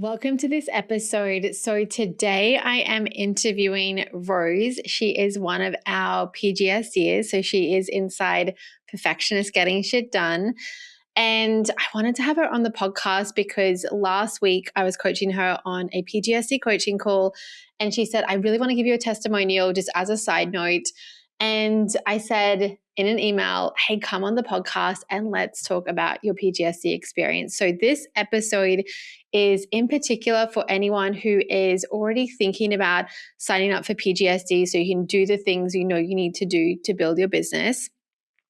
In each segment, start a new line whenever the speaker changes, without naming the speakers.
Welcome to this episode. So today I am interviewing Rose. She is one of our PGSDers. So she is inside Perfectionists Getting Shit Done. And I wanted to have her on the podcast because last week I was coaching her on a PGSD coaching call. And she said, I really want to give you a testimonial just as a side note. And I said in an email, hey, come on the podcast and let's talk about your PGSD experience. So this episode is in particular for anyone who is already thinking about signing up for PGSD so you can do the things you know you need to do to build your business.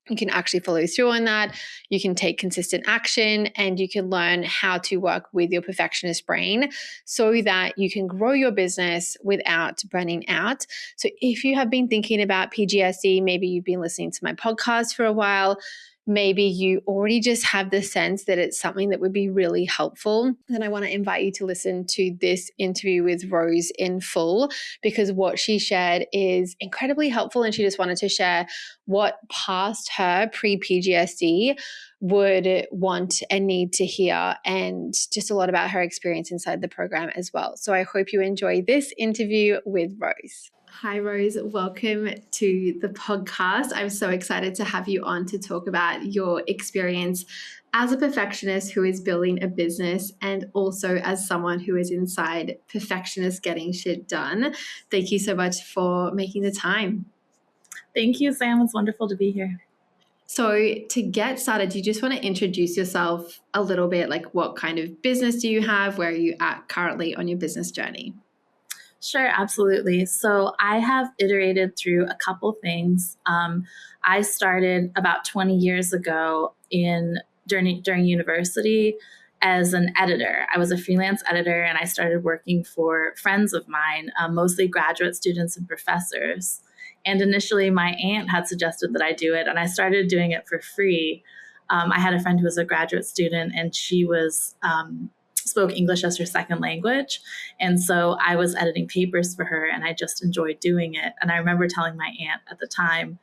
You can actually follow through on that. You can take consistent action and you can learn how to work with your perfectionist brain so that you can grow your business without burning out. So if you have been thinking about PGSD, maybe you've been listening to my podcast for a while, maybe you already just have the sense that it's something that would be really helpful, then I want to invite you to listen to this interview with Rose in full because what she shared is incredibly helpful and she just wanted to share what past her pre-PGSD would want and need to hear and just a lot about her experience inside the program as well. So I hope you enjoy this interview with Rose. Hi, Rose. Welcome to the podcast. I'm so excited to have you on to talk about your experience as a perfectionist who is building a business and also as someone who is inside Perfectionists Getting Shit Done. Thank you so much for making the time.
Thank you, Sam. It's wonderful to be here.
So to get started, do you just want to introduce yourself a little bit? Like what kind of business do you have? Where are you at currently on your business journey?
Sure, absolutely. So I have iterated through a couple things. I started about 20 years ago during university as an editor. I was a freelance editor and I started working for friends of mine, mostly graduate students and professors. And initially my aunt had suggested that I do it and I started doing it for free. I had a friend who was a graduate student and she spoke English as her second language. And so I was editing papers for her and I just enjoyed doing it. And I remember telling my aunt at the time,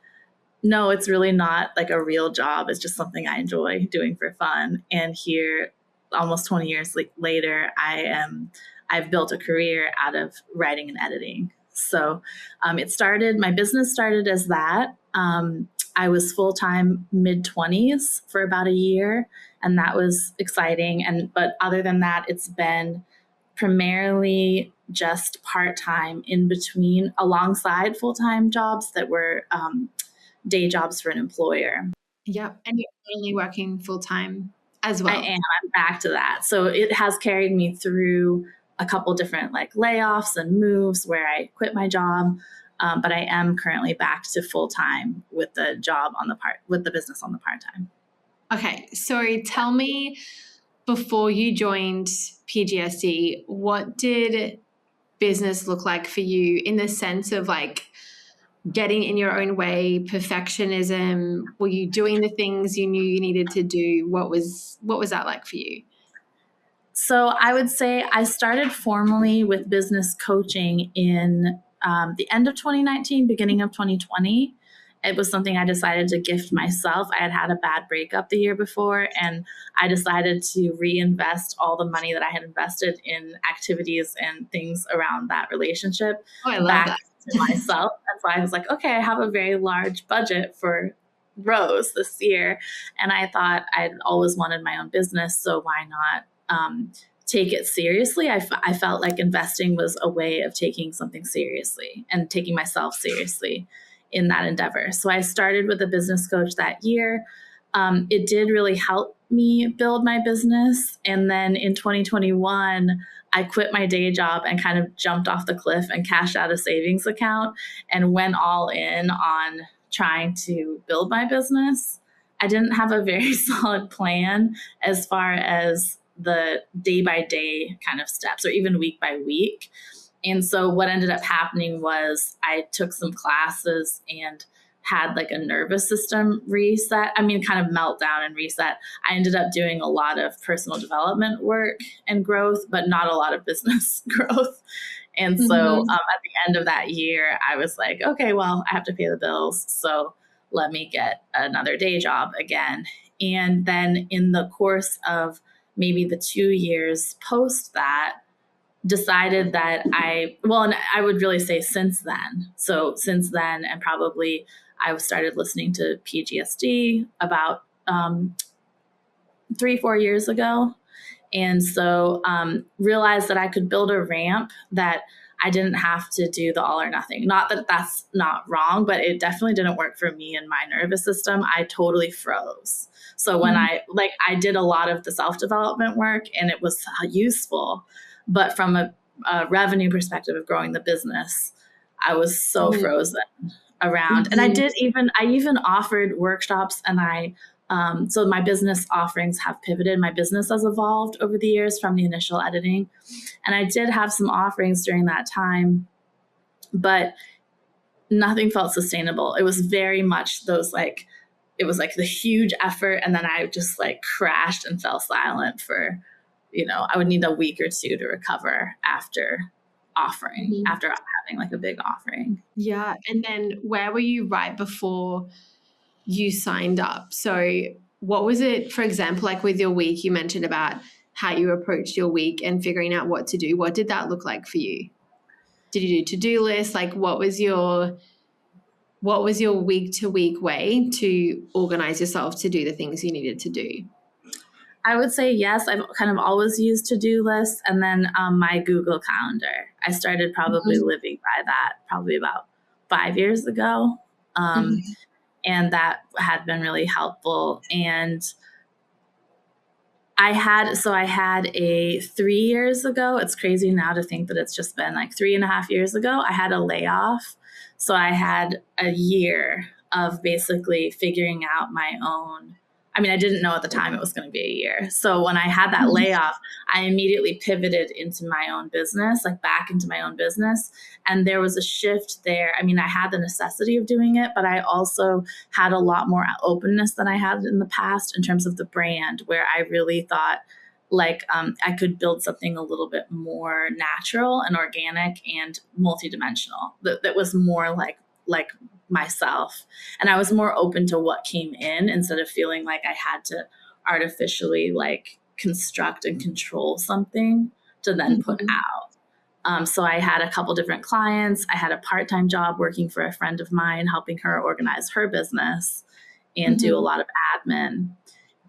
no, it's really not like a real job. It's just something I enjoy doing for fun. And here, almost 20 years later, I've built a career out of writing and editing. So my business started as that. I was full-time mid-20s for about a year. And that was exciting. But other than that, it's been primarily just part-time in between alongside full-time jobs that were day jobs for an employer.
Yep. And you're only working full-time as well.
I am. I'm back to that. So it has carried me through a couple different layoffs and moves where I quit my job. But I am currently back to full-time with the business on the part-time.
Okay, so tell me, before you joined PGSD, what did business look like for you in the sense of getting in your own way, perfectionism? Were you doing the things you knew you needed to do? What was that like for you?
So I would say I started formally with business coaching in the end of 2019, beginning of 2020. It was something I decided to gift myself. I had a bad breakup the year before, and I decided to reinvest all the money that I had invested in activities and things around that relationship back to myself. And so I was like, okay, I have a very large budget for Rose this year. And I thought I'd always wanted my own business, so why not take it seriously? I felt like investing was a way of taking something seriously and taking myself seriously in that endeavor. So I started with a business coach that year. It did really help me build my business. And then in 2021, I quit my day job and kind of jumped off the cliff and cashed out a savings account and went all in on trying to build my business. I didn't have a very solid plan as far as the day by day kind of steps or even week by week. And so what ended up happening was I took some classes and had a nervous system reset. kind of meltdown and reset. I ended up doing a lot of personal development work and growth, but not a lot of business growth. And so at the end of that year, I was like, okay, well, I have to pay the bills. So let me get another day job again. And then in the course of maybe the 2 years post that, decided that and I would really say since then. So since then, and probably I started listening to PGSD about 3-4 years ago. And so realized that I could build a ramp that I didn't have to do the all or nothing. Not that that's not wrong, but it definitely didn't work for me and my nervous system. I totally froze. So when I did a lot of the self-development work and it was useful, but from a revenue perspective of growing the business, I was so frozen around. And I even offered workshops, and so my business offerings have pivoted. My business has evolved over the years from the initial editing. And I did have some offerings during that time, but nothing felt sustainable. It was very much it was like the huge effort. And then I just like crashed and fell silent for, I would need a week or two to recover after offering, after having like a big offering.
Yeah. And then where were you right before you signed up? So what was it, for example, like with your week, you mentioned about how you approached your week and figuring out what to do. What did that look like for you? Did you do to-do lists? Like what was your week to week way to organize yourself to do the things you needed to do?
I would say yes. I've kind of always used to-do lists, and then my Google Calendar. I started probably living by that probably about 5 years ago. And that had been really helpful. And I had a 3 years ago, it's crazy now to think that it's just been like 3.5 years ago, I had a layoff. So I had a year of basically figuring out my own. I didn't know at the time it was going to be a year. So when I had that layoff, I immediately pivoted into my own business, like back into my own business. And there was a shift there. I had the necessity of doing it, but I also had a lot more openness than I had in the past in terms of the brand, where I really thought I could build something a little bit more natural and organic and multidimensional that was more like myself. And I was more open to what came in instead of feeling like I had to artificially construct and control something to then put out. So I had a couple different clients. I had a part-time job working for a friend of mine, helping her organize her business and do a lot of admin.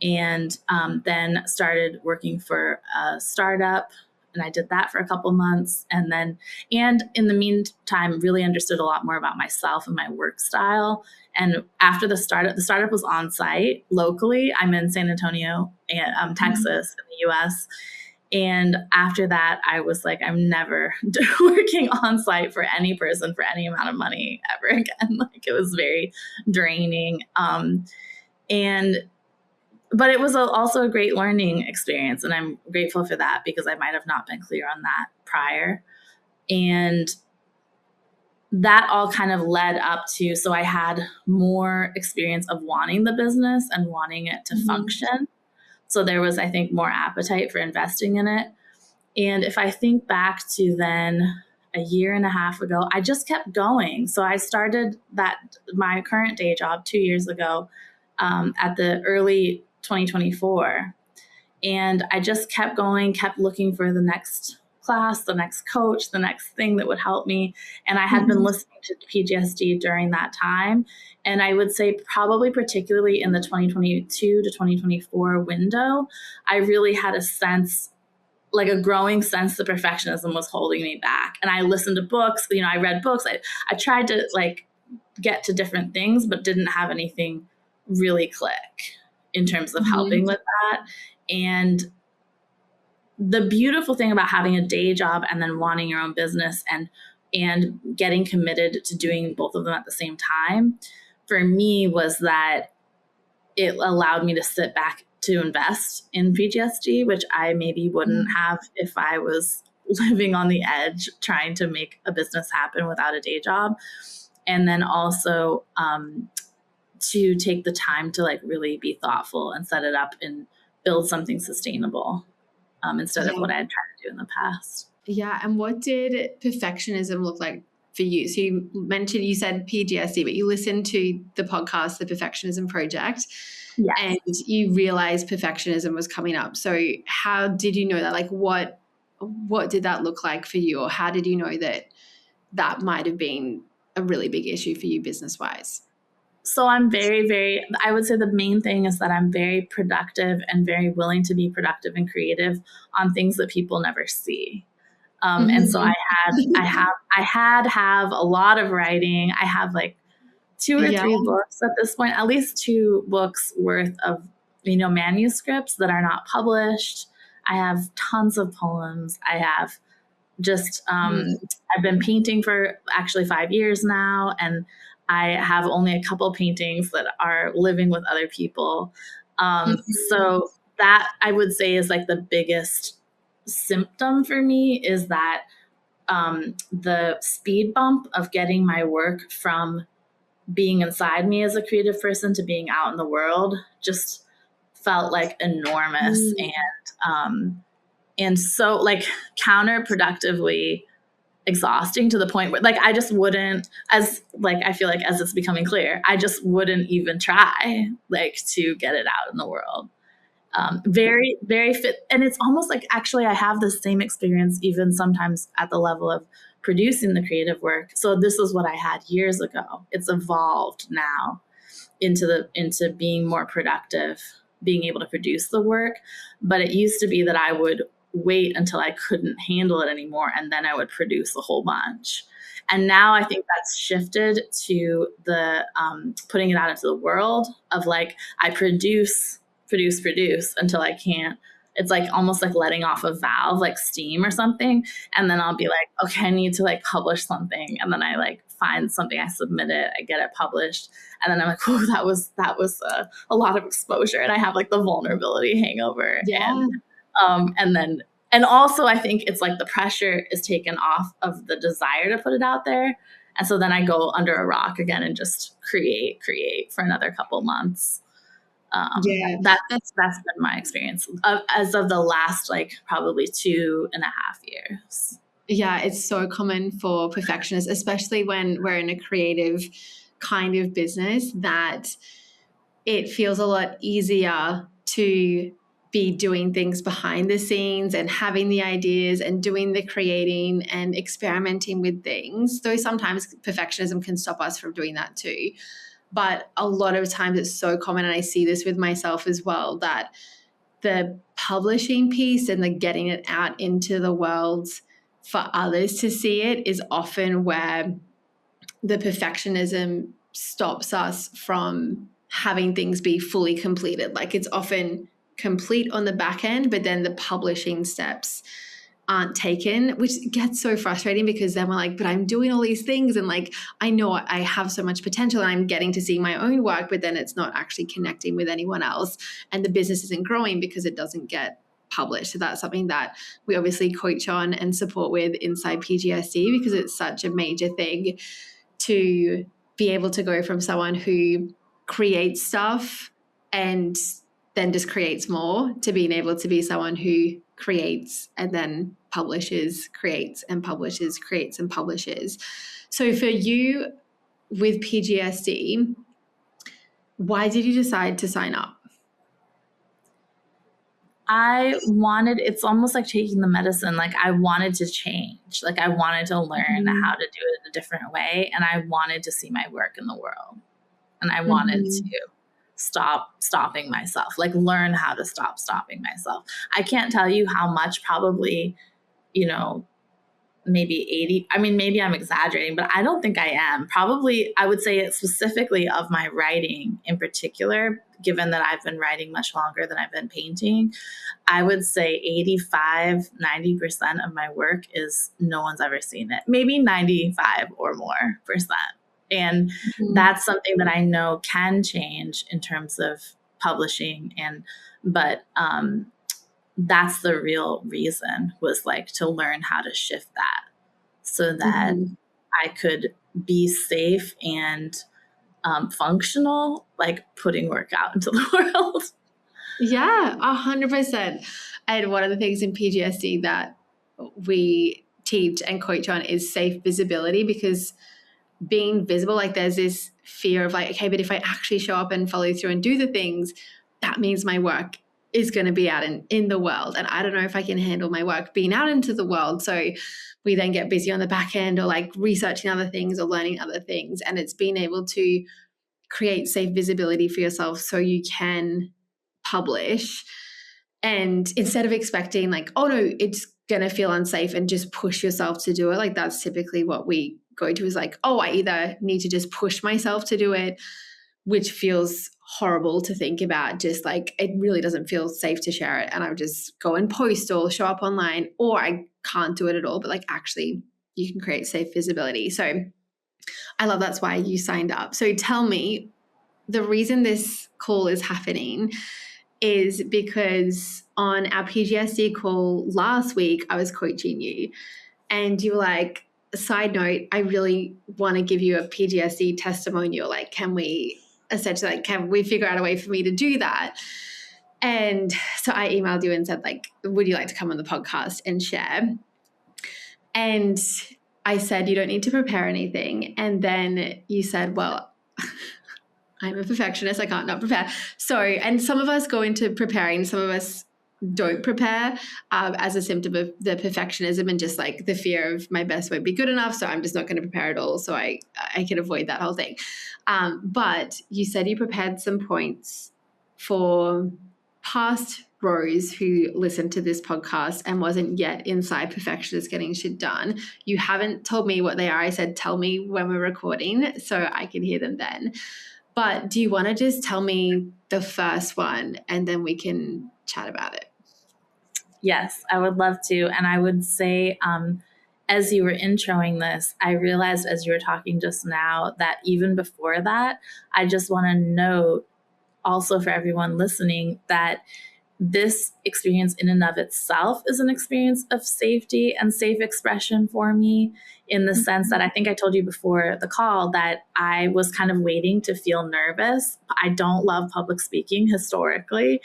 And then started working for a startup, and I did that for a couple months. And in the meantime, really understood a lot more about myself and my work style. And after the startup was on site locally. I'm in San Antonio, Texas, in the US. And after that, I was like, I'm never working on site for any person for any amount of money ever again. It was very draining. But it was also a great learning experience, and I'm grateful for that because I might have not been clear on that prior. And that all kind of led up to, so I had more experience of wanting the business and wanting it to function. So there was, I think, more appetite for investing in it. And if I think back to then a year and a half ago, I just kept going. So I started my current day job 2 years ago at the early 2024. And I just kept going, kept looking for the next class, the next coach, the next thing that would help me. And I had been listening to PGSD during that time. And I would say probably particularly in the 2022 to 2024 window, I really had a sense, like a growing sense that perfectionism was holding me back. And I listened to books, I read books. I tried to get to different things, but didn't have anything really click in terms of helping with that. And the beautiful thing about having a day job and then wanting your own business and getting committed to doing both of them at the same time, for me, was that it allowed me to sit back to invest in PGSD, which I maybe wouldn't have if I was living on the edge trying to make a business happen without a day job. And then also to take the time to really be thoughtful and set it up and build something sustainable instead of what I had tried to do in the past.
Yeah. And what did perfectionism look like for you? So you said PGSD, but you listened to the podcast, the Perfectionism Project.
Yes.
and you realized perfectionism was coming up. So how did you know that? Like what did that look like for you, or how did you know that that might have been a really big issue for you business-wise?
So I'm I would say the main thing is that I'm very productive and very willing to be productive and creative on things that people never see. And so I have a lot of writing. I have like 2 or 3 books at this point, at least 2 books worth of, manuscripts that are not published. I have tons of poems. I have just, I've been painting for actually 5 years now, and I have only a couple paintings that are living with other people. So that I would say is like the biggest symptom for me, is that the speed bump of getting my work from being inside me as a creative person to being out in the world just felt like enormous, and so like counterproductively exhausting, to the point where like I just wouldn't, as like I feel like as it's becoming clear, I just wouldn't even try like to get it out in the world. Very, very fit. And it's almost like actually I have the same experience even sometimes at the level of producing the creative work. So this is what I had years ago. It's evolved now into being more productive, being able to produce the work. But it used to be that I would wait until I couldn't handle it anymore, and then I would produce a whole bunch. And now I think that's shifted to the putting it out into the world of like I produce until I can't. It's like almost like letting off a valve, like steam or something. And then I'll be like, okay, I need to like publish something. And then I like find something, I submit it, I get it published. And then I'm like, oh, that was a lot of exposure. And I have like the vulnerability hangover.
Yeah.
And also I think it's like the pressure is taken off of the desire to put it out there. And so then I go under a rock again and just create for another couple months. That's been my experience as of the last like probably 2.5 years.
Yeah, it's so common for perfectionists, especially when we're in a creative kind of business, that it feels a lot easier to be doing things behind the scenes and having the ideas and doing the creating and experimenting with things. Though sometimes perfectionism can stop us from doing that too. But a lot of times it's so common, and I see this with myself as well, that the publishing piece and the getting it out into the world for others to see it is often where the perfectionism stops us from having things be fully completed. Like it's often complete on the back end, but then the publishing steps aren't taken, which gets so frustrating, because then we're like, but I'm doing all these things and like I know I have so much potential and I'm getting to see my own work, but then it's not actually connecting with anyone else, and the business isn't growing because it doesn't get published. So that's something that we obviously coach on and support with inside PGSD, because it's such a major thing to be able to go from someone who creates stuff and then just creates more, to being able to be someone who creates and then publishes, creates and publishes, creates and publishes. So for you with PGSD, why did you decide to sign up?
It's almost like taking the medicine. Like I wanted to change. Like I wanted to learn how to do it a different way. And I wanted to see my work in the world. And I wanted to stop stopping myself, like learn how to stop stopping myself. I can't tell you how much, probably, maybe 80, maybe I'm exaggerating, but I don't think I am. Probably, I would say it specifically of my writing in particular, given that I've been writing much longer than I've been painting. I would say 85-90% of my work is no one's ever seen it. Maybe 95 or more percent. And that's something that I know can change in terms of publishing. But that's the real reason, was like to learn how to shift that so that I could be safe and functional, like putting work out into the world.
Yeah, 100%. And one of the things in PGSD that we teach and coach on is safe visibility, because being visible, like there's this fear of like, okay, but if I actually show up and follow through and do the things, that means my work is going to be out in the world. And I don't know if I can handle my work being out into the world. So we then get busy on the back end or like researching other things or learning other things. And it's being able to create safe visibility for yourself so you can publish. And instead of expecting like, oh no, it's going to feel unsafe, and just push yourself to do it. Like that's typically what we go to, is like, oh, I either need to just push myself to do it, which feels horrible to think about. Just like, it really doesn't feel safe to share it. And I would just go and post or show up online, or I can't do it at all. But like, actually, you can create safe visibility. So I love that's why you signed up. So tell me, the reason this call is happening is because on our PGSD call last week, I was coaching you and you were like, side note, I really want to give you a PGSD testimonial. Like, can we essentially, like, can we figure out a way for me to do that? And so I emailed you and said, like, would you like to come on the podcast and share? And I said, you don't need to prepare anything. And then you said, well, I'm a perfectionist. I can't not prepare. So, and some of us go into preparing, some of us don't prepare as a symptom of the perfectionism and just like the fear of my best won't be good enough. So I'm just not going to prepare at all. So I can avoid that whole thing. But you said you prepared some points for past Rose who listened to this podcast and wasn't yet inside Perfectionists Getting Shit Done. You haven't told me what they are. I said, tell me when we're recording so I can hear them then. But do you want to just tell me the first one and then we can chat about it?
Yes, I would love to. And I would say, as you were introing this, I realized as you were talking just now that even before that, I just want to note also for everyone listening that this experience in and of itself is an experience of safety and safe expression for me, in the sense that I think I told you before the call that I was kind of waiting to feel nervous. I don't love public speaking historically.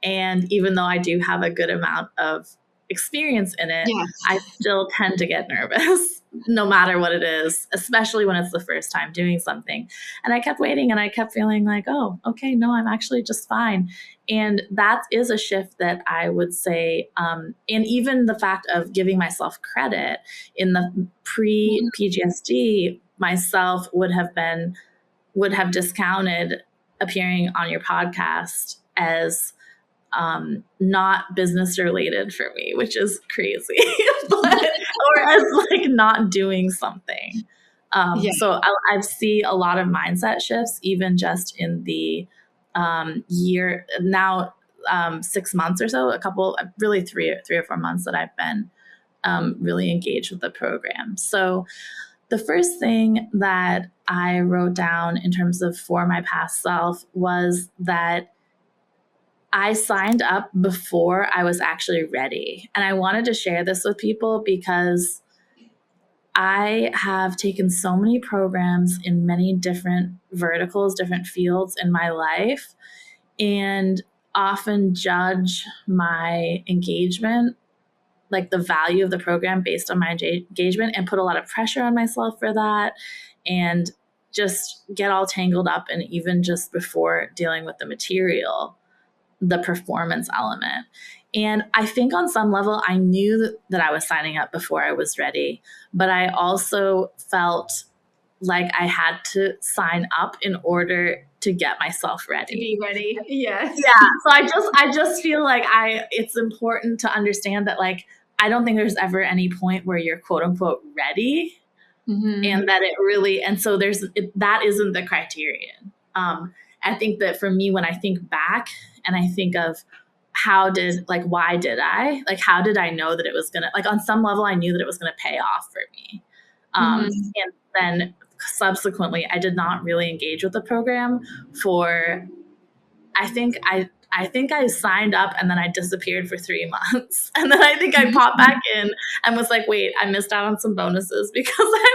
And even though I do have a good amount of experience in it,
Yeah.
I still tend to get nervous no matter what it is, especially when it's the first time doing something. And I kept waiting and I kept feeling like, oh, okay, no, I'm actually just fine. And that is a shift that I would say, and even the fact of giving myself credit in the pre-PGSD, myself would have discounted appearing on your podcast as not business related for me, which is crazy, or as like not doing something. So I see a lot of mindset shifts, even just in the year now, 6 months or so, really three or 4 months that I've been really engaged with the program. So the first thing that I wrote down in terms of for my past self was that I signed up before I was actually ready. And I wanted to share this with people because I have taken so many programs in many different verticals, different fields in my life, and often judge my engagement, like the value of the program based on my engagement, and put a lot of pressure on myself for that, and just get all tangled up. And even just before dealing with the material, the performance element. And I think on some level, I knew that I was signing up before I was ready, but I also felt like I had to sign up in order to get myself ready.
To be ready. Yes.
Yeah. So I just feel like it's important to understand that, like, I don't think there's ever any point where you're quote unquote ready. Mm-hmm. And that it really, and so that isn't the criterion. I think that for me, when I think back and I think of why did I, like, how did I know that it was going to, like, on some level, I knew that it was going to pay off for me. And then subsequently, I did not really engage with the program for, I think I signed up and then I disappeared for 3 months. And then I think I popped back in and was like, wait, I missed out on some bonuses because I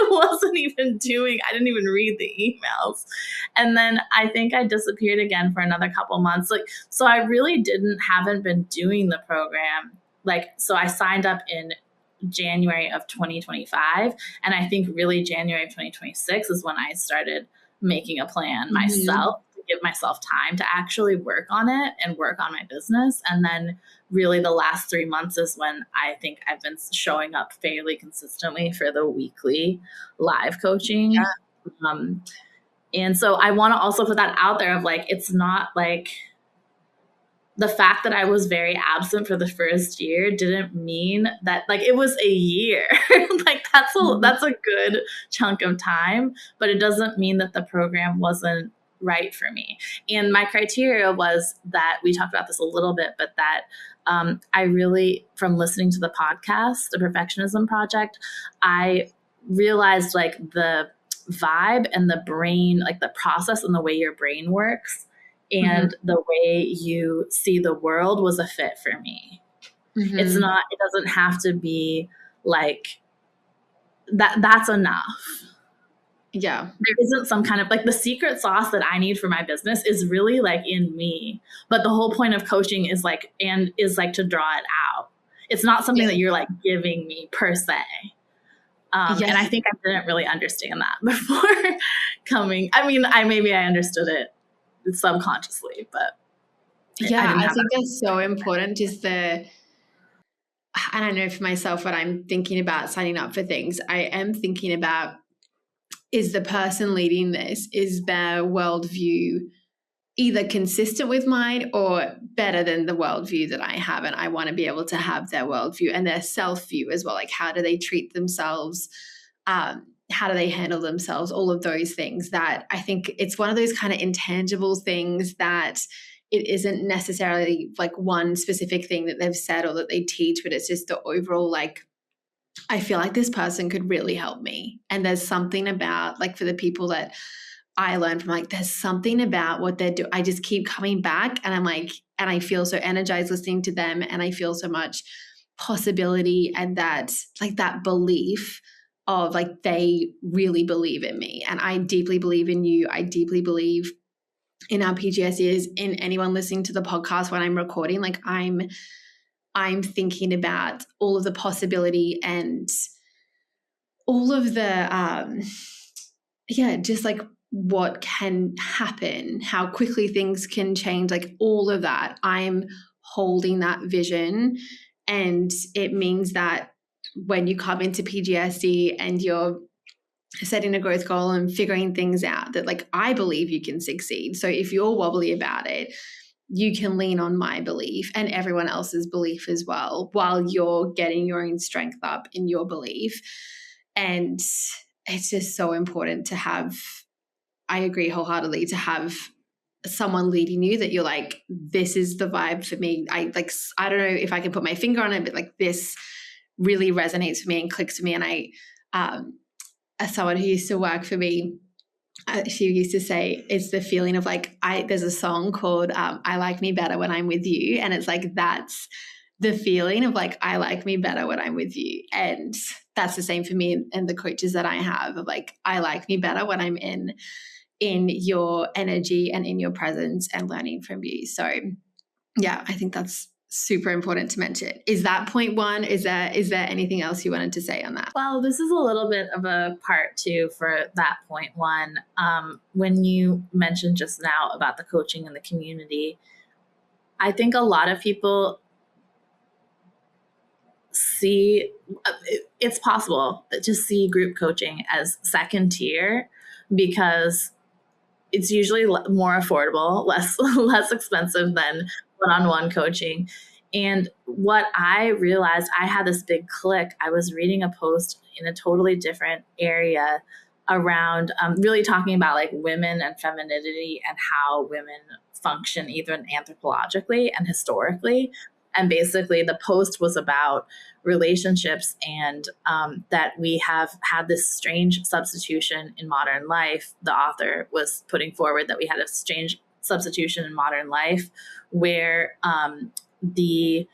didn't even read the emails. And then I think I disappeared again for another couple months. Like, so I really haven't been doing the program. Like, so I signed up in January of 2025. And I think really January of 2026 is when I started making a plan myself to give myself time to actually work on it and work on my business. And then really the last 3 months is when I think I've been showing up fairly consistently for the weekly live coaching.
Yeah.
And so I want to also put that out there of like, it's not like the fact that I was very absent for the first year didn't mean that like it was a year. Like that's a good chunk of time, but it doesn't mean that the program wasn't right for me. And my criteria was that we talked about this a little bit, but that I really, from listening to the podcast, the Perfectionism Project, I realized like the vibe and the brain, like the process and the way your brain works and the way you see the world was a fit for me. It's not, it doesn't have to be like that. That's enough.
Yeah.
There isn't some kind of like the secret sauce that I need for my business is really like in me. But the whole point of coaching is like, to draw it out. It's not something that you're like giving me per se. And I think I didn't really understand that before coming. I mean, maybe I understood it subconsciously, but
I think that's so important. Just and I know for myself, when I'm thinking about signing up for things, I am thinking about, is the person leading this, is their worldview either consistent with mine or better than the worldview that I have? And I want to be able to have their worldview and their self view as well. Like, how do they treat themselves? How do they handle themselves? All of those things that I think it's one of those kind of intangible things that it isn't necessarily like one specific thing that they've said or that they teach, but it's just the overall, like, I feel like this person could really help me. And there's something about, like, for the people that I learned from, like, there's something about what they're doing. I just keep coming back and I'm like, and I feel so energized listening to them, and I feel so much possibility and that, like, that belief of like, they really believe in me. And I deeply believe in you. I deeply believe in our PGSDers, in anyone listening to the podcast when I'm recording. Like, I'm thinking about all of the possibility and all of the, just like what can happen, how quickly things can change, like all of that. I'm holding that vision. And it means that when you come into PGSD and you're setting a growth goal and figuring things out, that like, I believe you can succeed. So if you're wobbly about it, you can lean on my belief and everyone else's belief as well, while you're getting your own strength up in your belief. And it's just so important to have, I agree wholeheartedly, to have someone leading you that you're like, this is the vibe for me. I don't know if I can put my finger on it, but like, this really resonates for me and clicks for me. And I, as someone who used to work for me, she used to say, it's the feeling of like, there's a song called I Like Me Better When I'm With You. And it's like, that's the feeling of like, I like me better when I'm with you. And that's the same for me and the coaches that I have, of like, I like me better when I'm in your energy and in your presence and learning from you. So yeah, I think that's super important to mention. Is that point one? Is there anything else you wanted to say on that?
Well, this is a little bit of a part two for that point one. When you mentioned just now about the coaching and the community, I think a lot of people see, it's possible to see group coaching as second tier because it's usually more affordable, less expensive than one-on-one coaching. And what I realized, I had this big click. I was reading a post in a totally different area around really talking about like women and femininity and how women function even anthropologically and historically. And basically the post was about relationships and that we have had this strange substitution in modern life. The author was putting forward that we had a strange substitution in modern life where the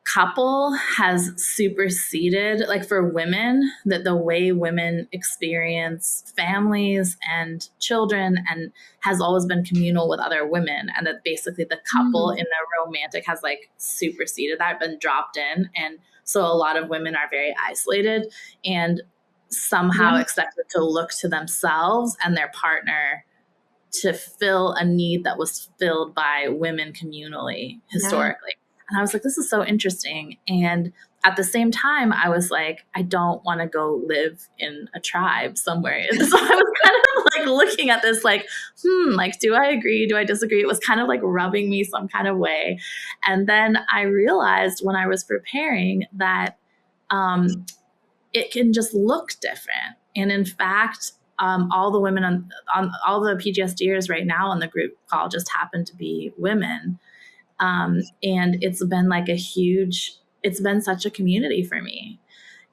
couple has superseded, like for women, that the way women experience families and children and has always been communal with other women, and that basically the couple in their romantic has like superseded that, been dropped in, and So a lot of women are very isolated and somehow
Yeah.
expected to look to themselves and their partner to fill a need that was filled by women communally historically. And I was like, this is so interesting. And at the same time, I was like, I don't want to go live in a tribe somewhere. And so I was kind of like looking at this like, like, do I agree? Do I disagree? It was kind of like rubbing me some kind of way. And then I realized when I was preparing that it can just look different. And in fact, all the women on all the PGSDers right now on the group call just happen to be women. And it's been like it's been such a community for me.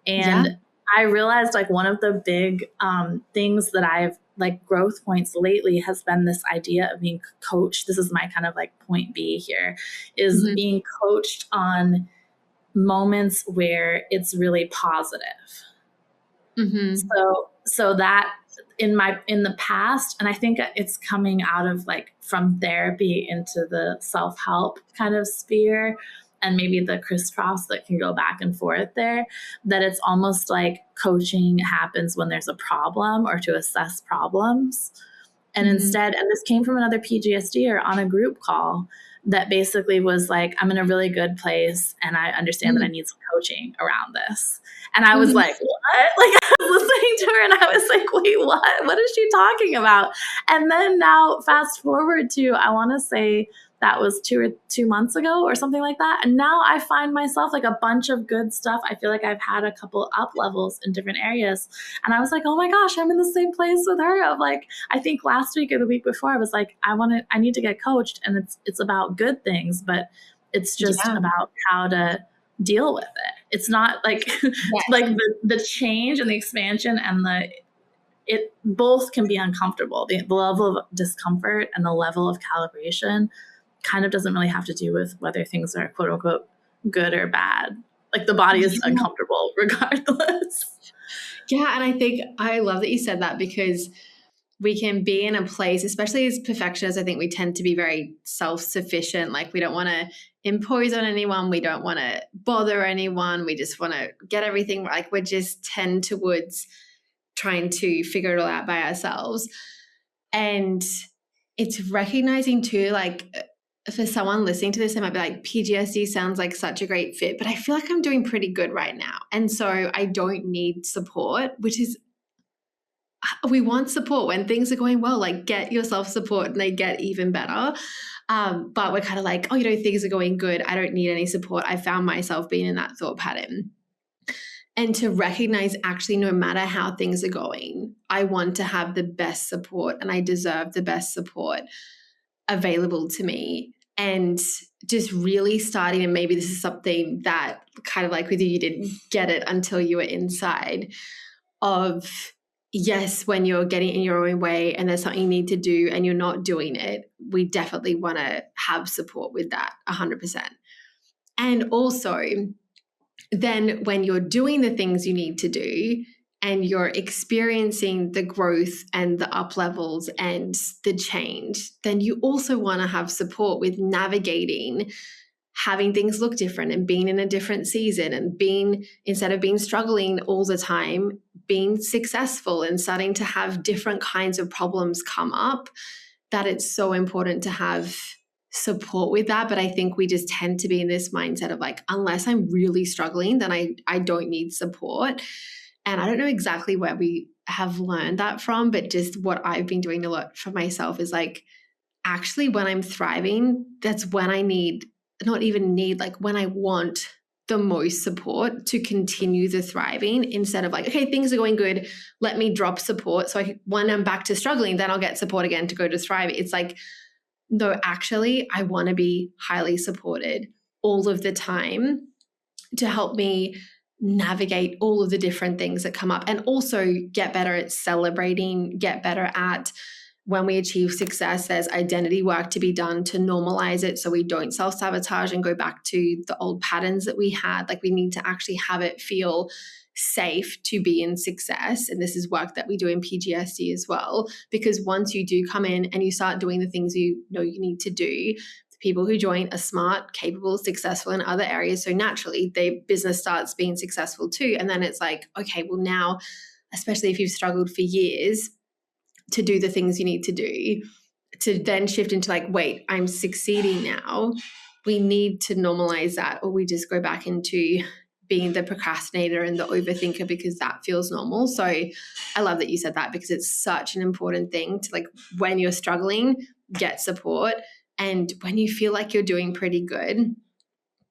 And I realized like one of the big things that I've like growth points lately has been this idea of being coached. This is my kind of like point B here, is being coached on moments where it's really positive. So that in the past, and I think it's coming out of like from therapy into the self-help kind of sphere, and maybe the crisscross that can go back and forth there, that it's almost like coaching happens when there's a problem or to assess problems. And instead, and this came from another PGSDer on a group call that basically was like, I'm in a really good place and I understand that I need some coaching around this. And I was like, what? Like I was listening to her and I was like, wait, what? What is she talking about? And then now fast forward to, I want to say that was 2 months ago or something like that. And now I find myself like a bunch of good stuff. I feel like I've had a couple up levels in different areas. And I was like, oh my gosh, I'm in the same place with her. Of like, I think last week or the week before, I was like, I need to get coached. And it's about good things, but it's just about how to deal with it. It's not like, like the change and the expansion and it both can be uncomfortable. The level of discomfort and the level of calibration kind of doesn't really have to do with whether things are quote unquote good or bad. Like the body is uncomfortable regardless.
Yeah. And I think I love that you said that, because we can be in a place, especially as perfectionists, I think we tend to be very self-sufficient. Like we don't want to impose on anyone. We don't want to bother anyone. We just want to get everything, like we just tend towards trying to figure it all out by ourselves. And it's recognizing too, like for someone listening to this, they might be like, PGSD sounds like such a great fit, but I feel like I'm doing pretty good right now. And so I don't need support, which is, we want support when things are going well, like get yourself support and they get even better. But we're kind of like, oh, things are going good. I don't need any support. I found myself being in that thought pattern. And to recognize actually, no matter how things are going, I want to have the best support and I deserve the best support available to me. And just really starting, and maybe this is something that kind of like with you didn't get it until you were inside of, yes, when you're getting in your own way and there's something you need to do and you're not doing it, we definitely want to have support with that 100%. And also then when you're doing the things you need to do and you're experiencing the growth and the up levels and the change, then you also want to have support with navigating having things look different and being in a different season and being, instead of being struggling all the time, being successful and starting to have different kinds of problems come up, that it's so important to have support with that. But I think we just tend to be in this mindset of like, unless I'm really struggling, then I don't need support. And I don't know exactly where we have learned that from, but just what I've been doing a lot for myself is like, actually when I'm thriving, that's when I need, not even need, like when I want the most support to continue the thriving, instead of like, okay, things are going good, let me drop support. So when I'm back to struggling, then I'll get support again to go to thrive. It's like, no, actually, I want to be highly supported all of the time to help me navigate all of the different things that come up, and also get better at celebrating, get better at when we achieve success, there's identity work to be done to normalize it so we don't self-sabotage and go back to the old patterns that we had. Like we need to actually have it feel safe to be in success. And this is work that we do in PGSD as well, because once you do come in and you start doing the things you know you need to do, people who join are smart, capable, successful in other areas. So naturally, their business starts being successful too. And then it's like, okay, well now, especially if you've struggled for years to do the things you need to do, to then shift into like, wait, I'm succeeding now. We need to normalize that, or we just go back into being the procrastinator and the overthinker because that feels normal. So I love that you said that, because it's such an important thing to, like, when you're struggling, get support. And when you feel like you're doing pretty good,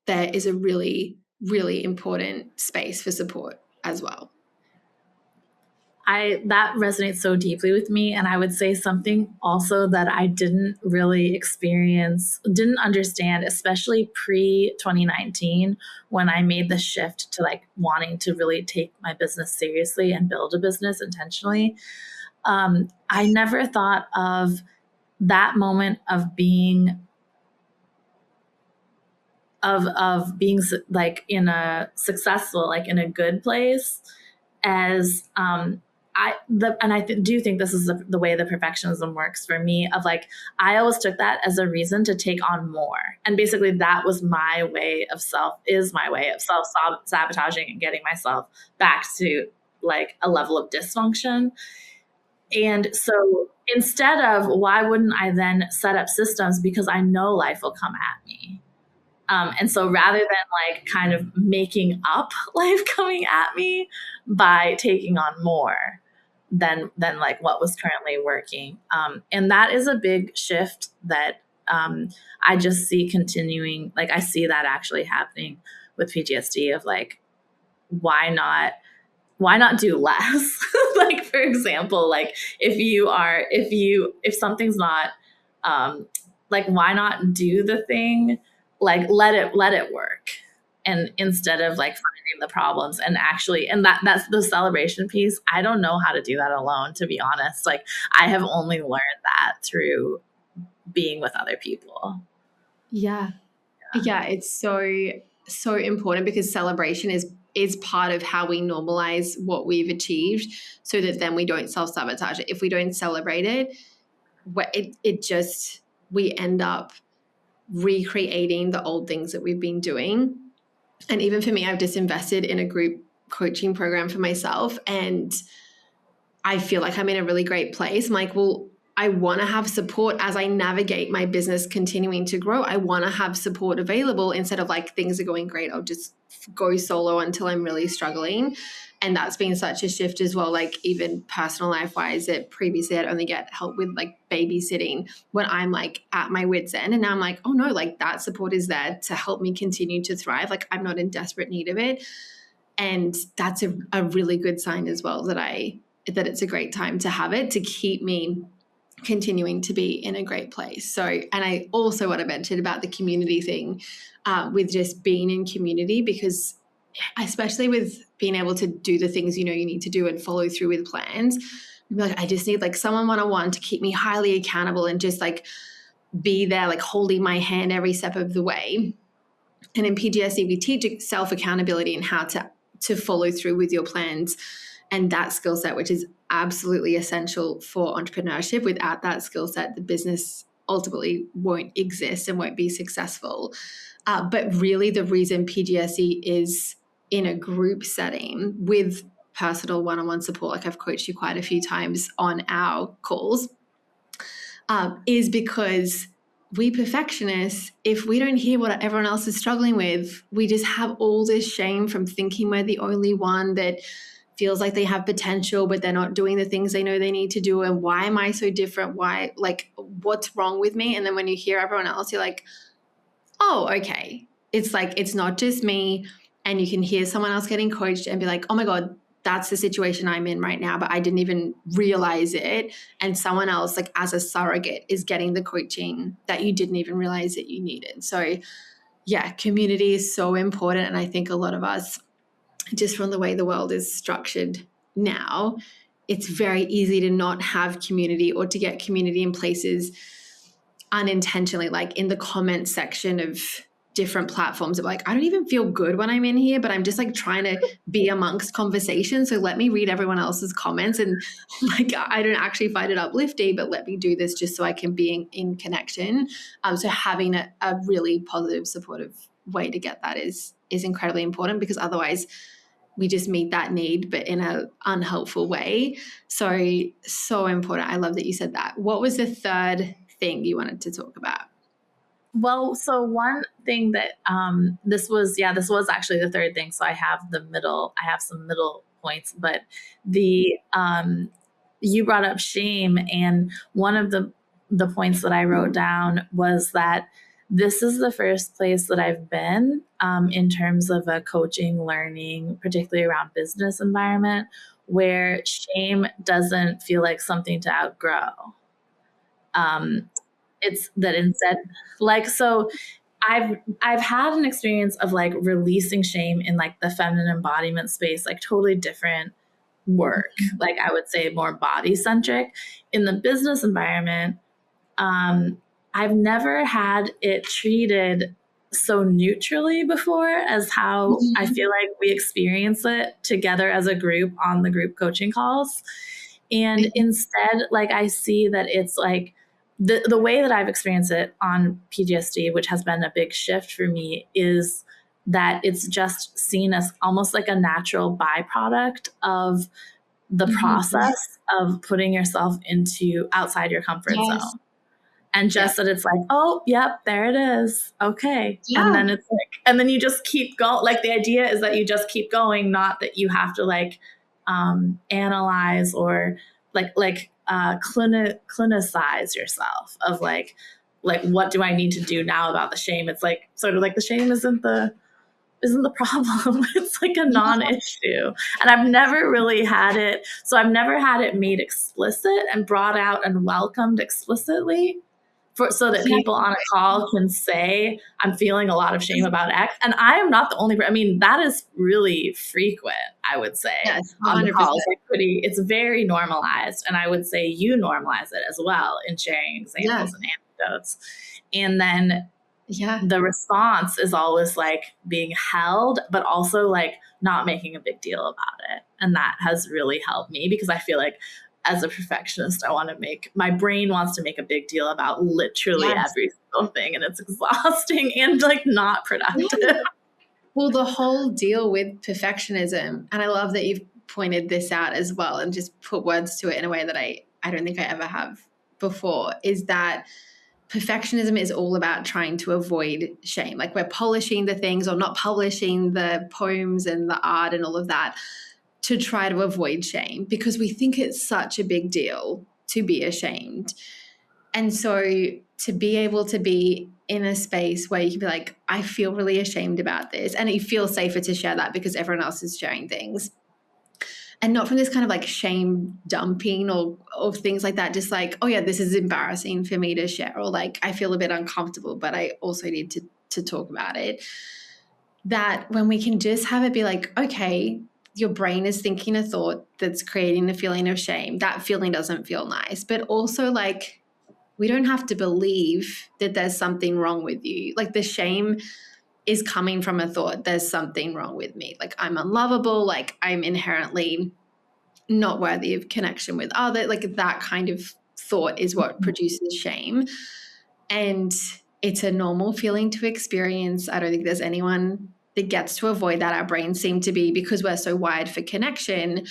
there is a really, really important space for support as well.
That resonates so deeply with me. And I would say something also that I didn't really experience, didn't understand, especially pre-2019, when I made the shift to like wanting to really take my business seriously and build a business intentionally. I never thought of that moment of being like in a successful, like in a good place, as do think this is the way the perfectionism works for me, of like, I always took that as a reason to take on more. And basically that was my way of self-sabotaging and getting myself back to like a level of dysfunction. And so instead of, why wouldn't I then set up systems, because I know life will come at me. And so rather than like kind of making up life coming at me by taking on more than like what was currently working. And that is a big shift that I just see continuing. Like I see that actually happening with PGSD, of like, why not do less? Like, for example, like if something's not, like, why not do the thing? Like, let it work. And instead of like finding the problems and actually, and that's the celebration piece. I don't know how to do that alone, to be honest. Like, I have only learned that through being with other people.
Yeah. It's so important, because celebration is part of how we normalize what we've achieved, so that then we don't self-sabotage it. If we don't celebrate it, we end up recreating the old things that we've been doing. And even for me, I've just invested in a group coaching program for myself, and I feel like I'm in a really great place. I'm like, well, I want to have support as I navigate my business continuing to grow. I want to have support available, instead of like, things are going great, I'll just go solo until I'm really struggling. And that's been such a shift as well. Like, even personal life wise, that previously I'd only get help with like babysitting when I'm like at my wit's end. And now I'm like, oh no, like that support is there to help me continue to thrive. Like, I'm not in desperate need of it. And that's a really good sign as well, that it's a great time to have it, to keep me continuing to be in a great place. So, and I also, what I mentioned about the community thing, with just being in community, because especially with being able to do the things you need to do and follow through with plans, like, I just need like someone one-on-one to keep me highly accountable and just like be there, like holding my hand every step of the way. And in PGSD, we teach self-accountability and how to follow through with your plans, and that skill set, which is absolutely essential for entrepreneurship. Without that skill set, the business ultimately won't exist and won't be successful. But really, the reason PGSD is in a group setting with personal one-on-one support, like I've coached you quite a few times on our calls, is because we perfectionists, if we don't hear what everyone else is struggling with, we just have all this shame from thinking we're the only one that feels like they have potential, but they're not doing the things they know they need to do. And why am I so different? Why, like, what's wrong with me? And then when you hear everyone else, you're like, oh, okay. It's like, it's not just me. And you can hear someone else getting coached and be like, oh my God, that's the situation I'm in right now, but I didn't even realize it. And someone else, like as a surrogate, is getting the coaching that you didn't even realize that you needed. So yeah, community is so important. And I think a lot of us, just from the way the world is structured now, it's very easy to not have community, or to get community in places unintentionally, like in the comment section of different platforms of like, I don't even feel good when I'm in here, but I'm just like trying to be amongst conversation. So let me read everyone else's comments, and like, I don't actually find it uplifting, but let me do this just so I can be in connection. So having a really positive, supportive way to get that is incredibly important, because otherwise we just meet that need, but in an unhelpful way. So important. I love that you said that. What was the third thing you wanted to talk about?
Well, so one thing that this was actually the third thing. So I have some middle points, but the you brought up shame, and one of the points that I wrote down was that this is the first place that I've been in terms of a coaching, learning, particularly around business environment, where shame doesn't feel like something to outgrow. It's that instead, like, so I've had an experience of like releasing shame in like the feminine embodiment space, like totally different work, like I would say more body centric. In the business environment, I've never had it treated so neutrally before as how I feel like we experience it together as a group on the group coaching calls. And instead, like, I see that it's like the way that I've experienced it on PGSD, which has been a big shift for me, is that it's just seen as almost like a natural byproduct of the process of putting yourself into outside your comfort zone. And just that it's like, oh, yep, there it is. Okay. Yeah. And then it's like, and then you just keep going. Like, the idea is that you just keep going, not that you have to like analyze or clinicize yourself of like, what do I need to do now about the shame? It's like sort of like the shame isn't the problem. It's like a non-issue. And I've never really had it. So I've never had it made explicit and brought out and welcomed explicitly so that people on a call can say, I'm feeling a lot of shame about X. And I am not the only, I mean, that is really frequent, I would say.
Yes, 100%.
On the calls. It's very normalized. And I would say you normalize it as well in sharing examples and anecdotes. And then the response is always like being held, but also like not making a big deal about it. And that has really helped me, because I feel like as a perfectionist, my brain wants to make a big deal about literally every single thing, and it's exhausting and like not productive.
Well, the whole deal with perfectionism, and I love that you've pointed this out as well and just put words to it in a way that I don't think I ever have before, is that perfectionism is all about trying to avoid shame. Like, we're polishing the things or not publishing the poems and the art and all of that to try to avoid shame, because we think it's such a big deal to be ashamed. And so to be able to be in a space where you can be like, I feel really ashamed about this, and you feel safer to share that because everyone else is sharing things, and not from this kind of like shame dumping or things like that, just like, oh yeah, this is embarrassing for me to share, or like, I feel a bit uncomfortable, but I also need to talk about it. That when we can just have it be like, okay, your brain is thinking a thought that's creating a feeling of shame. That feeling doesn't feel nice, but also like, we don't have to believe that there's something wrong with you. Like, the shame is coming from a thought, there's something wrong with me. Like, I'm unlovable. Like, I'm inherently not worthy of connection with others. Like, that kind of thought is what produces shame. And it's a normal feeling to experience. I don't think there's anyone that gets to avoid that. Our brains seem to be, because we're so wired for connection,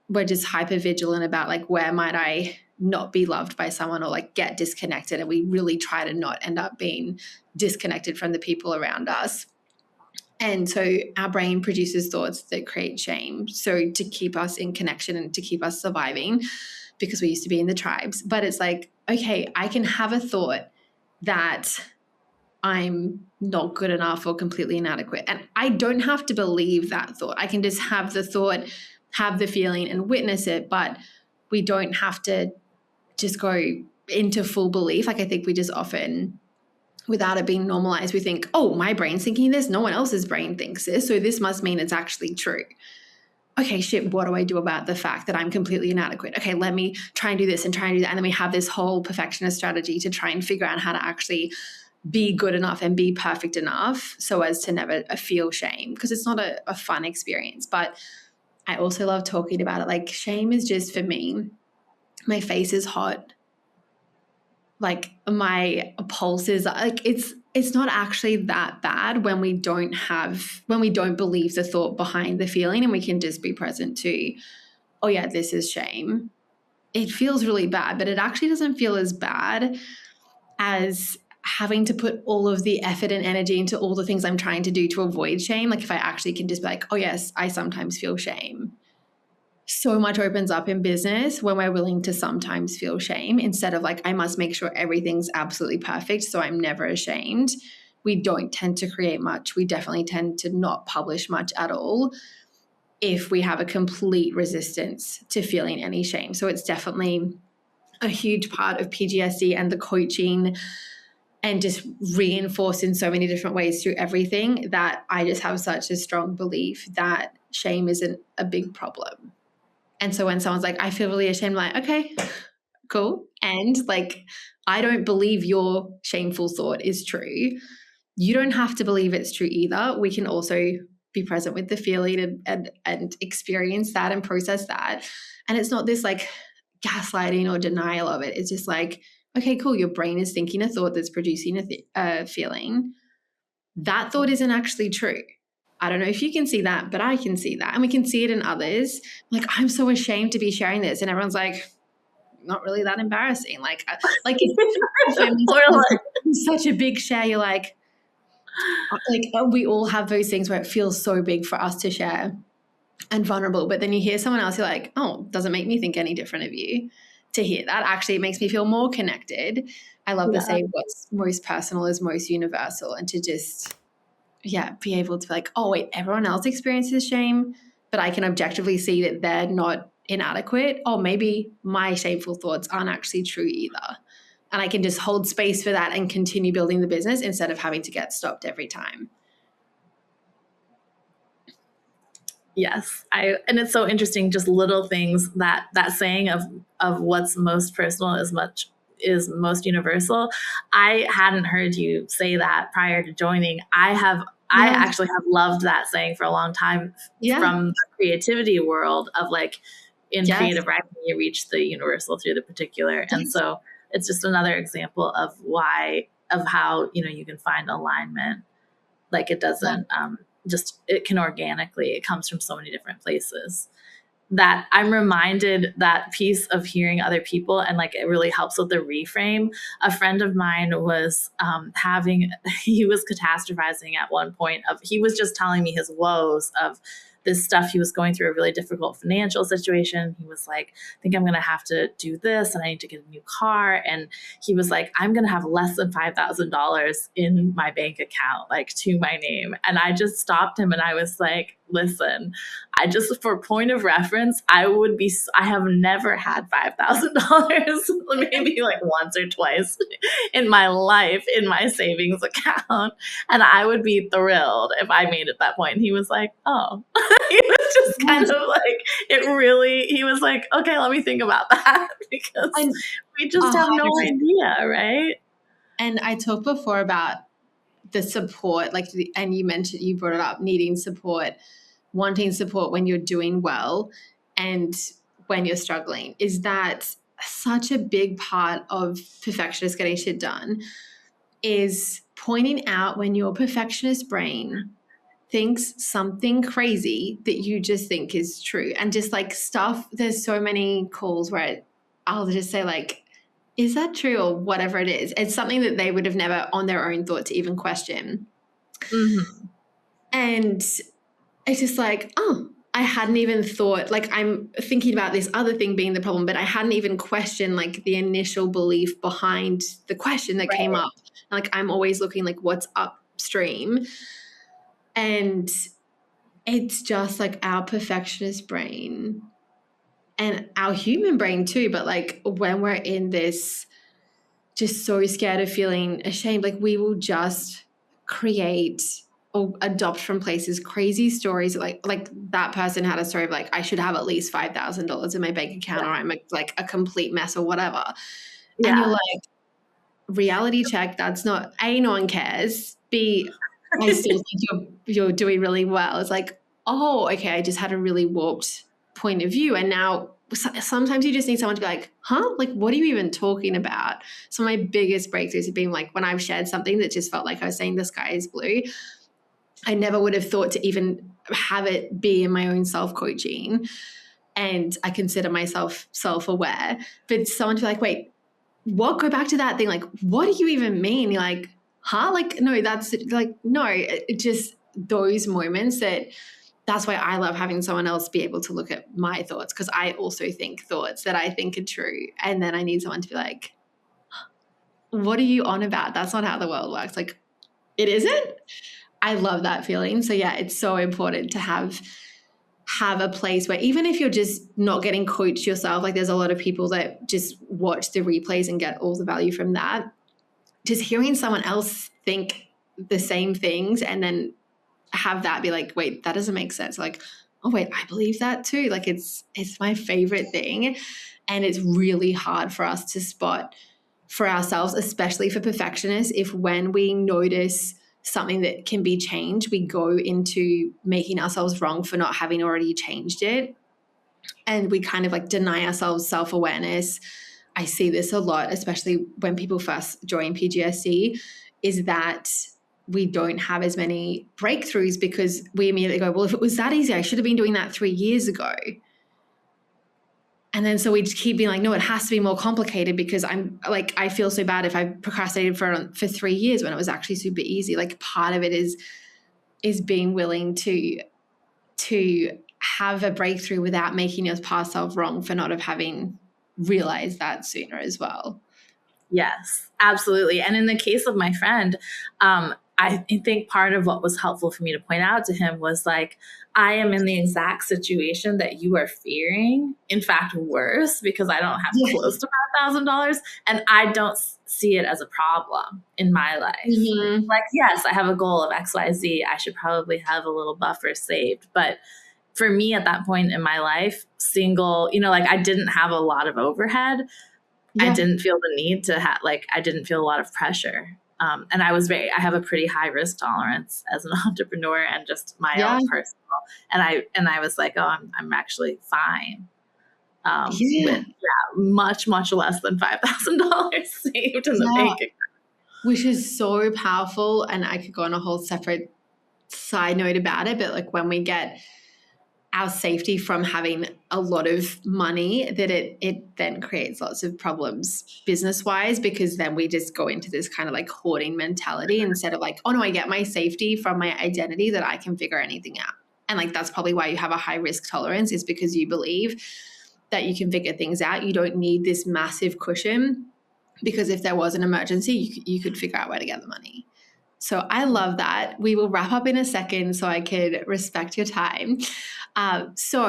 we're just hyper vigilant about like, where might I not be loved by someone, or like get disconnected. And we really try to not end up being disconnected from the people around us. And so our brain produces thoughts that create shame. So to keep us in connection and to keep us surviving, because we used to be in the tribes. But it's like, okay, I can have a thought that I'm not good enough or completely inadequate. And I don't have to believe that thought. I can just have the thought, have the feeling, and witness it. But we don't have to just go into full belief. Like, I think we just often, without it being normalized, we think, oh, my brain's thinking this, no one else's brain thinks this, so this must mean it's actually true. Okay, shit, what do I do about the fact that I'm completely inadequate? Okay, let me try and do this and try and do that. And then we have this whole perfectionist strategy to try and figure out how to actually be good enough and be perfect enough so as to never feel shame, because it's not a fun experience. But I also love talking about it. Like, shame is just, for me, my face is hot, like my pulse is like, it's not actually that bad when we don't believe the thought behind the feeling, and we can just be present to, oh yeah, this is shame. It feels really bad, but it actually doesn't feel as bad as having to put all of the effort and energy into all the things I'm trying to do to avoid shame. Like, if I actually can just be like, oh yes, I sometimes feel shame. So much opens up in business when we're willing to sometimes feel shame, instead of like, I must make sure everything's absolutely perfect so I'm never ashamed. We don't tend to create much. We definitely tend to not publish much at all if we have a complete resistance to feeling any shame. So it's definitely a huge part of PGSD and the coaching, and just reinforced in so many different ways through everything, that I just have such a strong belief that shame isn't a big problem. And so when someone's like, I feel really ashamed, I'm like, okay, cool. And like, I don't believe your shameful thought is true. You don't have to believe it's true either. We can also be present with the feeling and experience that and process that. And it's not this like gaslighting or denial of it. It's just like, okay, cool. Your brain is thinking a thought that's producing a feeling. That thought isn't actually true. I don't know if you can see that, but I can see that. And we can see it in others. Like, I'm so ashamed to be sharing this. And everyone's like, not really that embarrassing. Like it's such a big share. You're like, we all have those things where it feels so big for us to share and vulnerable. But then you hear someone else, you're like, oh, doesn't make me think any different of you. To hear that, actually, it makes me feel more connected. I love to say what's most personal is most universal, and to just, be able to be like, oh, wait, everyone else experiences shame, but I can objectively see that they're not inadequate. Or maybe my shameful thoughts aren't actually true either. And I can just hold space for that and continue building the business instead of having to get stopped every time.
Yes. And it's so interesting, just little things, that saying of what's most personal is most universal. I hadn't heard you say that prior to joining. I actually have loved that saying for a long time, from the creativity world of like, in creative writing, you reach the universal through the particular. And so it's just another example of how, you can find alignment. Like, it doesn't, it can organically, it comes from so many different places, that I'm reminded that piece of hearing other people, and like, it really helps with the reframe. A friend of mine was he was catastrophizing at one point. He was just telling me his woes of this stuff. He was going through a really difficult financial situation. He was like, I think I'm going to have to do this, and I need to get a new car. And he was like, I'm going to have less than $5,000 in my bank account, like, to my name. And I just stopped him and I was like, listen, for point of reference, I have never had $5,000, maybe like once or twice in my life in my savings account. And I would be thrilled if I made it that point. And he was like, oh, he was just kind of like, he was like, okay, let me think about that, because we just have no idea. Right.
And I talked before about the support, and you brought it up, needing support, wanting support when you're doing well and when you're struggling. Is that such a big part of Perfectionists Getting Shit Done, is pointing out when your perfectionist brain thinks something crazy that you just think is true. And just like stuff, there's so many calls where I'll just say like, is that true, or whatever it is. It's something that they would have never on their own thought to even question.
Mm-hmm.
And it's just like, oh, I hadn't even thought, like, I'm thinking about this other thing being the problem, but I hadn't even questioned like the initial belief behind the question that came up. Like, I'm always looking like what's upstream. And it's just like our perfectionist brain and our human brain too. But like, when we're in this just so scared of feeling ashamed, like, we will just create or adopt from places crazy stories, like that person had a story of like, I should have at least $5,000 in my bank account, or I'm like a complete mess or whatever. And you're like, reality check, that's not, A, no one cares. B, I still think you're doing really well. It's like, oh, okay, I just had a really warped point of view. And now sometimes you just need someone to be like, huh? Like, what are you even talking about? Some of my biggest breakthroughs have been like when I've shared something that just felt like I was saying the sky is blue. I never would have thought to even have it be in my own self-coaching. And I consider myself self-aware. But someone to be like, wait, what? Go back to that thing. Like, what do you even mean? You're like, huh? Like, no, that's like, no, it just those moments that's why I love having someone else be able to look at my thoughts, because I also think thoughts that I think are true. And then I need someone to be like, what are you on about? That's not how the world works. Like, it isn't. I love that feeling. So yeah, it's so important to have a place where even if you're just not getting coached yourself, like there's a lot of people that just watch the replays and get all the value from that. Just hearing someone else think the same things and then have that be like, wait, that doesn't make sense. Like, oh wait, I believe that too. Like it's my favorite thing. And it's really hard for us to spot for ourselves, especially for perfectionists, if when we notice something that can be changed, we go into making ourselves wrong for not having already changed it. And we kind of like deny ourselves self-awareness. I see this a lot, especially when people first join PGSD, is that we don't have as many breakthroughs because we immediately go, well, if it was that easy, I should have been doing that 3 years ago. And then so we just keep being like, no, it has to be more complicated because I'm like, I feel so bad if I procrastinated for 3 years when it was actually super easy. Like part of it is being willing to have a breakthrough without making your past self wrong for not having realized that sooner as well.
Yes, absolutely. And in the case of my friend, I think part of what was helpful for me to point out to him was like, I am in the exact situation that you are fearing. In fact, worse, because I don't have close to $5,000 and I don't see it as a problem in my life. Mm-hmm. Like, yes, I have a goal of XYZ. I should probably have a little buffer saved. But for me at that point in my life, single, like I didn't have a lot of overhead. Yeah. I didn't feel the need to have, I didn't feel a lot of pressure. And I have a pretty high risk tolerance as an entrepreneur and just my own personal. And I was like, oh, I'm actually fine. With much, much less than $5,000 saved in the bank account.
Which is so powerful. And I could go on a whole separate side note about it. But like when we get our safety from having a lot of money, that it then creates lots of problems business-wise, because then we just go into this kind of like hoarding mentality instead of like, oh no, I get my safety from my identity that I can figure anything out. And like that's probably why you have a high risk tolerance, is because you believe that you can figure things out. You don't need this massive cushion, because if there was an emergency, you could figure out where to get the money. So I love that. We will wrap up in a second so I could respect your time. So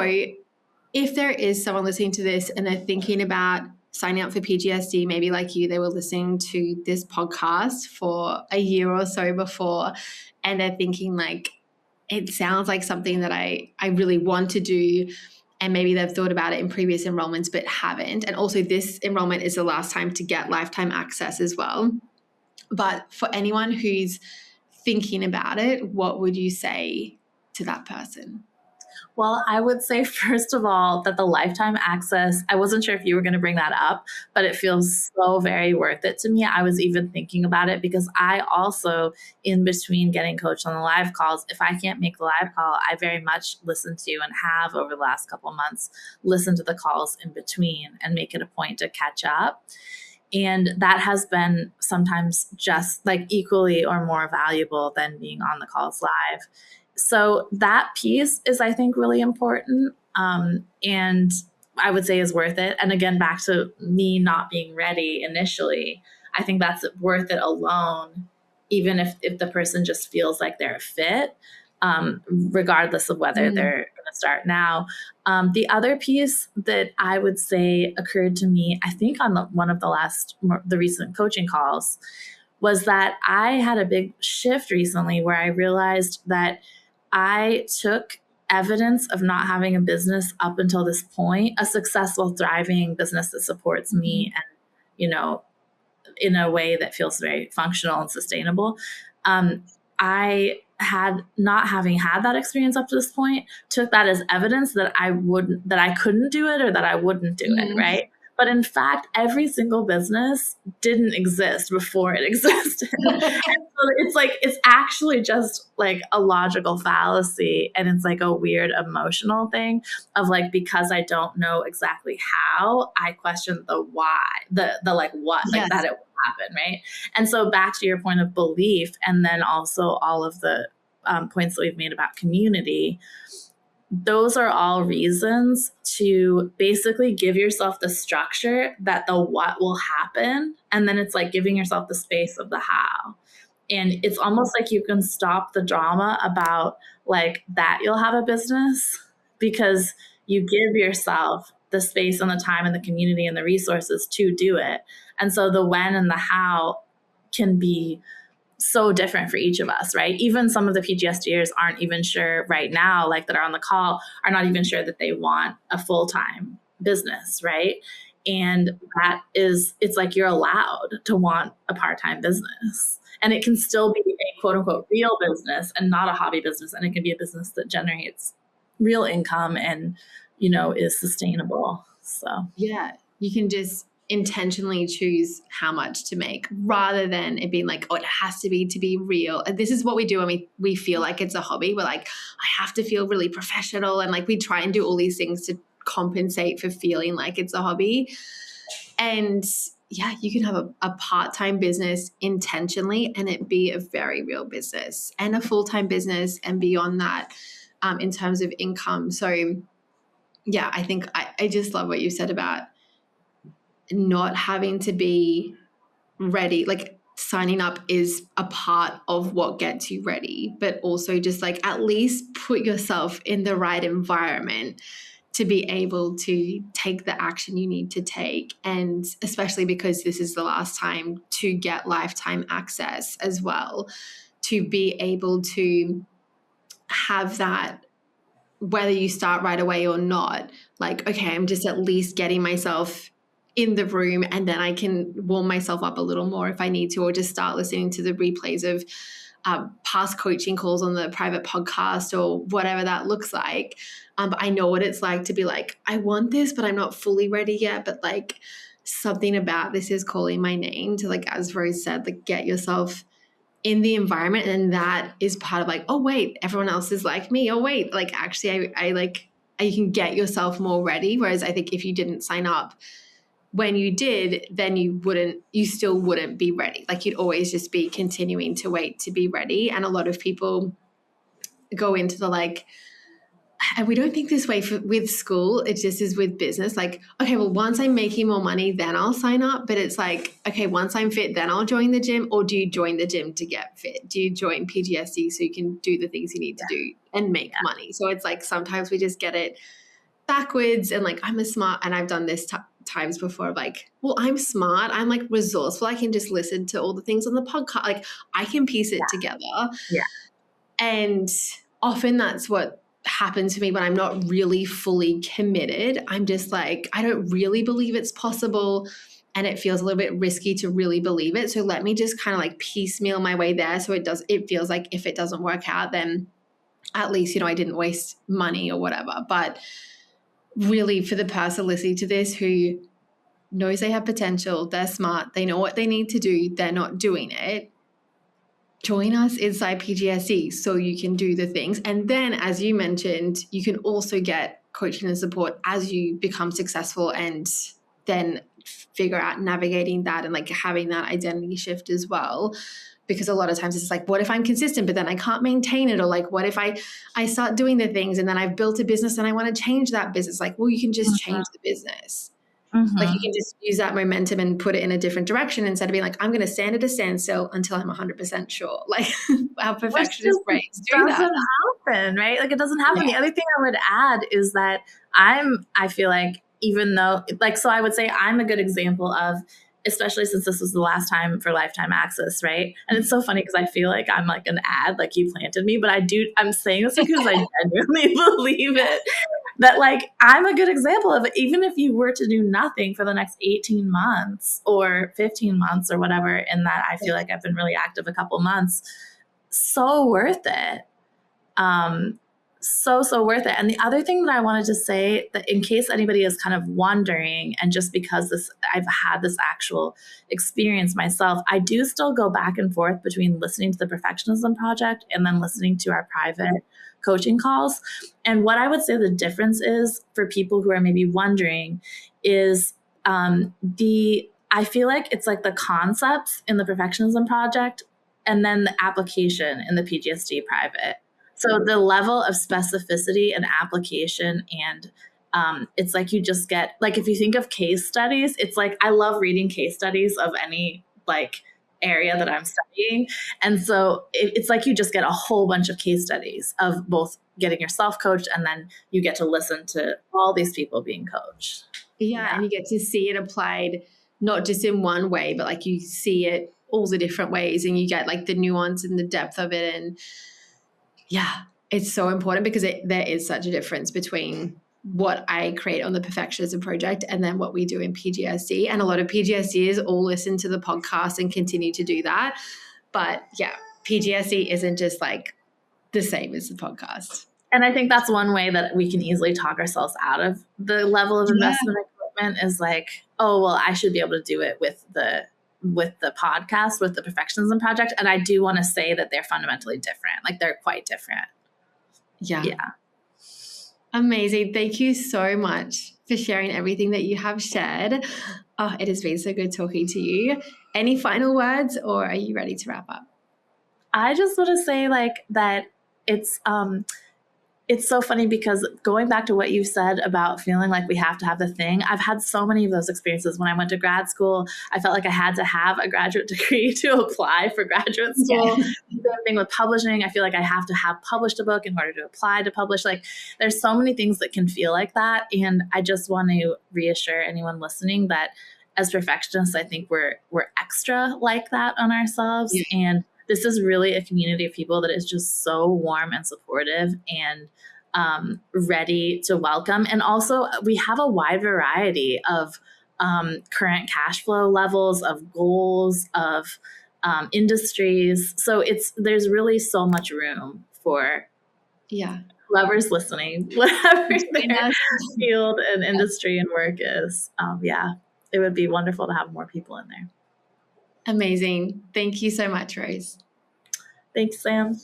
if there is someone listening to this and they're thinking about signing up for PGSD, maybe like you, they were listening to this podcast for a year or so before, and they're thinking like, it sounds like something that I really want to do. And maybe they've thought about it in previous enrollments but haven't. And also this enrollment is the last time to get lifetime access as well. But for anyone who's thinking about it, what would you say to that person?
Well, I would say, first of all, that the lifetime access, I wasn't sure if you were going to bring that up, but it feels so very worth it to me. I was even thinking about it because I also, in between getting coached on the live calls, if I can't make the live call, I very much listen to and have over the last couple of months listened to the calls in between and make it a point to catch up. And that has been sometimes just like equally or more valuable than being on the calls live. So that piece is, I think, really important. And I would say is worth it. And again, back to me not being ready initially, I think that's worth it alone, even if the person just feels like they're a fit, regardless of whether they're going to start now. The other piece that I would say occurred to me, I think on one of the recent coaching calls, was that I had a big shift recently where I realized that I took evidence of not having a business up until this point, a successful, thriving business that supports me and, in a way that feels very functional and sustainable. I had, not having had that experience up to this point, took that as evidence that I couldn't do it or that I wouldn't do it, right? But in fact, every single business didn't exist before it existed. And so it's like, it's actually just like a logical fallacy. And it's like a weird emotional thing of like, because I don't know exactly how, I question the why, the like what, like that it will happen, right? And so back to your point of belief, and then also all of the points that we've made about community, those are all reasons to basically give yourself the structure that the what will happen. And then it's like giving yourself the space of the how. And it's almost like you can stop the drama about like that you'll have a business, because you give yourself the space and the time and the community and the resources to do it. And so the when and the how can be so different for each of us, right? Even some of the PGSDers aren't even sure right now, like that are on the call, are not even sure that they want a full-time business, right? And that is, it's like you're allowed to want a part-time business. And it can still be a quote unquote real business and not a hobby business. And it can be a business that generates real income and, you know, is sustainable. So,
yeah, you can just intentionally choose how much to make rather than it being like, oh, it has to be real. And this is what we do when we feel like it's a hobby. We're like, I have to feel really professional. And like we try and do all these things to compensate for feeling like it's a hobby. And yeah, you can have a part-time business intentionally and it be a very real business, and a full-time business and beyond that in terms of income. So yeah, I think I just love what you said about not having to be ready. Like signing up is a part of what gets you ready, but also just like at least put yourself in the right environment to be able to take the action you need to take. And especially because this is the last time to get lifetime access as well, to be able to have that, whether you start right away or not, like, okay, I'm just at least getting myself in the room and then I can warm myself up a little more if I need to, or just start listening to the replays of past coaching calls on the private podcast or whatever that looks like. But I know what it's like to be like, I want this, but I'm not fully ready yet. But like something about this is calling my name to, like, as Rose said, like get yourself in the environment. And that is part of like, oh, wait, everyone else is like me. Oh, wait, like actually I like, you can get yourself more ready. Whereas I think if you didn't sign up when you did, then you still wouldn't be ready. Like you'd always just be continuing to wait to be ready. And a lot of people go into the like, and we don't think this way with school. It just is with business. Like, okay, well, once I'm making more money, then I'll sign up. But it's like, okay, once I'm fit, then I'll join the gym. Or do you join the gym to get fit? Do you join PGSD so you can do the things you need to do and make money? So it's like sometimes we just get it backwards. And like, I'm a smart, and I've done this times before, like, well, I'm smart, I'm like resourceful, I can just listen to all the things on the podcast, like I can piece it together. And often that's what happens to me when I'm not really fully committed. I'm just like, I don't really believe it's possible, and it feels a little bit risky to really believe it, so let me just kind of like piecemeal my way there, so it feels like if it doesn't work out, then at least, you know, I didn't waste money or whatever. But really, for the person listening to this who knows they have potential, they're smart, they know what they need to do, they're not doing it, join us inside PGSD so you can do the things. And then, as you mentioned, you can also get coaching and support as you become successful, and then figure out navigating that and like having that identity shift as well. Because a lot of times it's like, what if I'm consistent, but then I can't maintain it? Or like, what if I start doing the things and then I've built a business and I want to change that business? Like, well, you can just change the business. Like you can just use that momentum and put it in a different direction instead of being like, I'm going to stand at a standstill until I'm 100% sure. Like our perfectionist brains do that.
Doesn't happen, right? Like it doesn't happen. The other thing I would add is that I feel like, even though, like, so I would say I'm a good example of, especially since this was the last time for lifetime access, right? And it's so funny because I feel like I'm like an ad, like you planted me, but I'm saying this because I genuinely believe it. that like I'm a good example of it. Even if you were to do nothing for the next 18 months or 15 months or whatever, in that I feel like I've been really active a couple months, so worth it. So worth it. And the other thing that I wanted to say, that in case anybody is kind of wondering, and just because I've had this actual experience myself, I do still go back and forth between listening to the Perfectionism Project and then listening to our private coaching calls. And what I would say the difference is for people who are maybe wondering is I feel like it's like the concepts in the Perfectionism Project and then the application in the PGSD private. So the level of specificity and application, and it's like you just get, like, if you think of case studies, it's like I love reading case studies of any like area that I'm studying. And so it's like you just get a whole bunch of case studies of both getting yourself coached, and then you get to listen to all these people being coached.
Yeah, and you get to see it applied not just in one way, but like you see it all the different ways, and you get like the nuance and the depth of it. And yeah, it's so important because there is such a difference between what I create on the Perfectionism Project and then what we do in PGSD. And a lot of PGSDers all listen to the podcast and continue to do that. But yeah, PGSD isn't just like the same as the podcast.
And I think that's one way that we can easily talk ourselves out of the level of investment equipment, is like, oh, well, I should be able to do it with the podcast, with the Perfectionism Project. And I do want to say that they're fundamentally different. Like, they're quite different.
Yeah.
Yeah.
Amazing. Thank you so much for sharing everything that you have shared. Oh, it has been so good talking to you. Any final words, or are you ready to wrap up?
I just want to say like that it's so funny, because going back to what you said about feeling like we have to have the thing, I've had so many of those experiences. When I went to grad school, I felt like I had to have a graduate degree to apply for graduate school. Yeah. The thing with publishing, I feel like I have to have published a book in order to apply to publish. Like, there's so many things that can feel like that. And I just want to reassure anyone listening that as perfectionists, I think we're extra like that on ourselves. Yeah. And this is really a community of people that is just so warm and supportive and ready to welcome. And also, we have a wide variety of current cash flow levels, of goals, of industries. So there's really so much room for whoever's listening, whatever their field and industry and work is. It would be wonderful to have more people in there.
Amazing. Thank you so much, Rose.
Thanks, Sam.